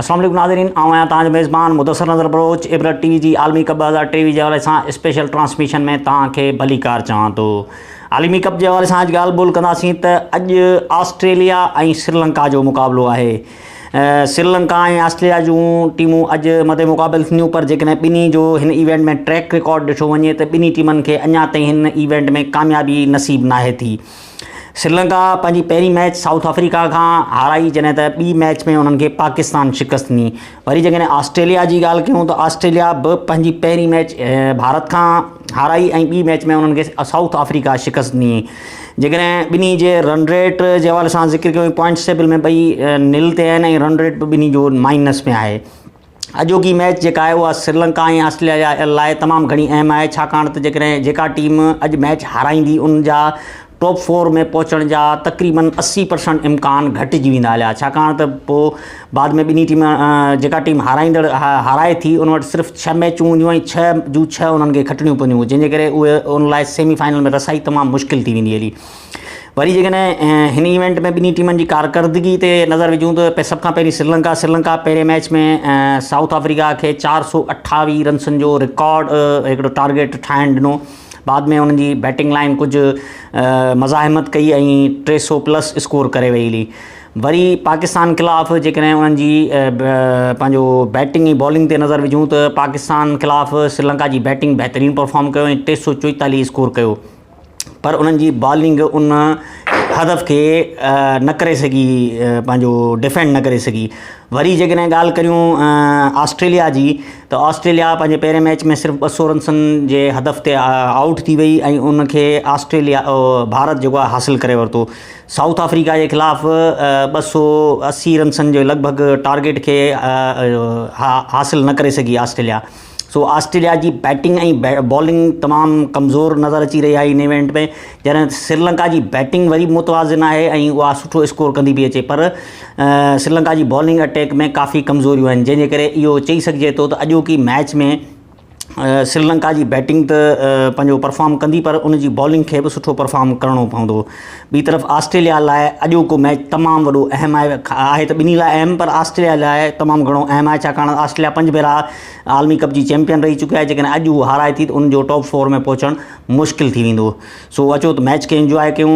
अस्सलाम वालेकुम नाज़रीन, आऊं आहियां तव्हांजो मेज़बान मुदस्सिर नज़र बलोच। इबरत टीवी जी आलमी कप 2023 जे हवाले सां स्पेशल ट्रांसमिशन में तव्हांखे भलीकार चवां थो। आलमी कप जे हवाले सां अॼु ॻाल्हि ॿोल कंदासीं त अॼु ऑस्ट्रेलिया ऐं श्रीलंका जो मुक़ाबिलो आहे। श्रीलंका ऐं ऑस्ट्रेलिया जूं टीमूं अॼु मदे मुक़ाबिल थियूं, पर जेकॾहिं ॿिन्ही जो हिन इवेंट में ट्रैक रिकॉर्ड ॾिठो वञे त ॿिन्ही टीमनि खे अञा ताईं हिन इवेंट में कामयाबी नसीब नाहे थी। श्रीलंका पंहिंजी पहिरीं मैच साउथ अफ्रीका खां हाराई, जॾहिं त ॿी मैच में उन्हनि खे पाकिस्तान शिकस्त ॾिनी। वरी जेकॾहिं ऑस्ट्रेलिया जी ॻाल्हि कयूं त ऑस्ट्रेलिया बि पंहिंजी पहिरीं मैच भारत खां हाराई ऐं ॿी मैच में उन्हनि खे साउथ अफ्रीका शिकस्त ॾिनी। जेकॾहिं ॿिन्ही जे रन रेट जे हवाले सां ज़िक्र कयूं, पॉइंट्स टेबल में ॿई निल ते आहिनि ऐं रन रेट बि ॿिन्ही जो माइनस में आहे। अॼोकी मैच जेका आहे उहा श्रीलंका ऐं ऑस्ट्रेलिया लाइ तमामु घणी अहम आहे, छाकाणि त जेकॾहिं जेका टीम अॼु मैच हाराईंदी उन जा टॉप 4 में पहुचण जा तक़रीबन 80% इम्कान घटिजी वेंदा हलिया, छाकाणि त पोइ बाद में ॿिन्ही टीम जेका टीम हाराए थी उन वटि सिर्फ़ु 6 मैचूं हूंदियूं ऐं 6 जूं 6 उन्हनि खे खटणियूं पवंदियूं, जंहिंजे करे उहे उन लाइ सेमीफाइनल में रसाई तमामु मुश्किल थी वेंदी हली। वरी जेकॾहिं हिन इवेंट में ॿिन्ही टीमनि जी कारकर्दगी ते नज़र विझूं त सभ खां पहिरीं श्रीलंका पहिरें मैच में साउथ अफ्रीका खे 428 रन्सनि जो रिकॉर्ड हिकिड़ो टारगेट ठाहिणु ॾिनो। बाद में उन्हनि जी बैटिंग लाइन कुझु मज़ाहिमत कई ऐं 300+ स्कोर करे वई हली। वरी पाकिस्तान ख़िलाफ़ु जेकॾहिं उन्हनि जी पंहिंजो बैटिंग ऐं बॉलिंग ते नज़र विझूं त पाकिस्तान ख़िलाफ़ु श्रीलंका जी बैटिंग बहितरीनु परफॉर्म कयो ऐं 344 स्कोर कयो, पर उन्हनि जी बॉलिंग उन हदफ़ खे न करे सघी, पंहिंजो डिफेंड न करे सघी। वरी जेकॾहिं ॻाल्हि करियूं ऑस्ट्रेलिया जी, त ऑस्ट्रेलिया पंहिंजे पहिरें मैच में सिर्फ़ु 200 रन्सनि जे हदफ़ ते आउट थी वई ऐं उनखे भारत जेको आहे हासिलु करे वरितो। साउथ अफ्रीका जे ख़िलाफ़ु 280 रन्सनि जे लॻभॻि टारगेट खे हासिलु न करे सघी ऑस्ट्रेलिया। सो ऑस्ट्रेलिया जी बैटिंग ऐं बॉलिंग तमामु कमज़ोर नज़र अची रही आहे इन इवेंट में, जॾहिं श्रीलंका जी बैटिंग वरी मुतवाज़िन आहे ऐं उहा सुठो स्कोर कंदी बि अचे, पर श्रीलंका जी बॉलिंग अटैक में काफ़ी कमज़ोरियूं आहिनि, जंहिंजे करे इहो चई सघिजे थो त अॼोकी मैच में श्रीलंका जी बैटिंग त पंहिंजो परफॉर्म कंदी, पर उनजी बॉलिंग खे बि सुठो परफॉर्म करिणो पवंदो। ॿी तरफ़ ऑस्ट्रेलिया लाइ अॼोको मैच तमामु वॾो अहम आहे त ॿिन्ही लाइ अहम, पर ऑस्ट्रेलिया लाइ तमामु घणो अहम आहे, छाकाणि ऑस्ट्रेलिया 5 भेरा आलमी कप जी चैंपियन रही चुकी आहे। जेकॾहिं अॼु उहो हाराए थी त उनजो टॉप 4 में पहुचणु मुश्किल थी वेंदो। सो अचो त मैच खे इंजॉय कयूं,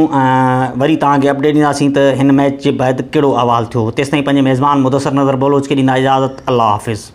वरी तव्हांखे अपडेट ॾींदासीं त हिन मैच जे बैदि कहिड़ो अहवालु थियो। तेसिताईं पंहिंजे मेज़बान मुदस्सिर नज़र बलोच खे ॾींदा इजाज़त। अल्लाह हाफ़िज़।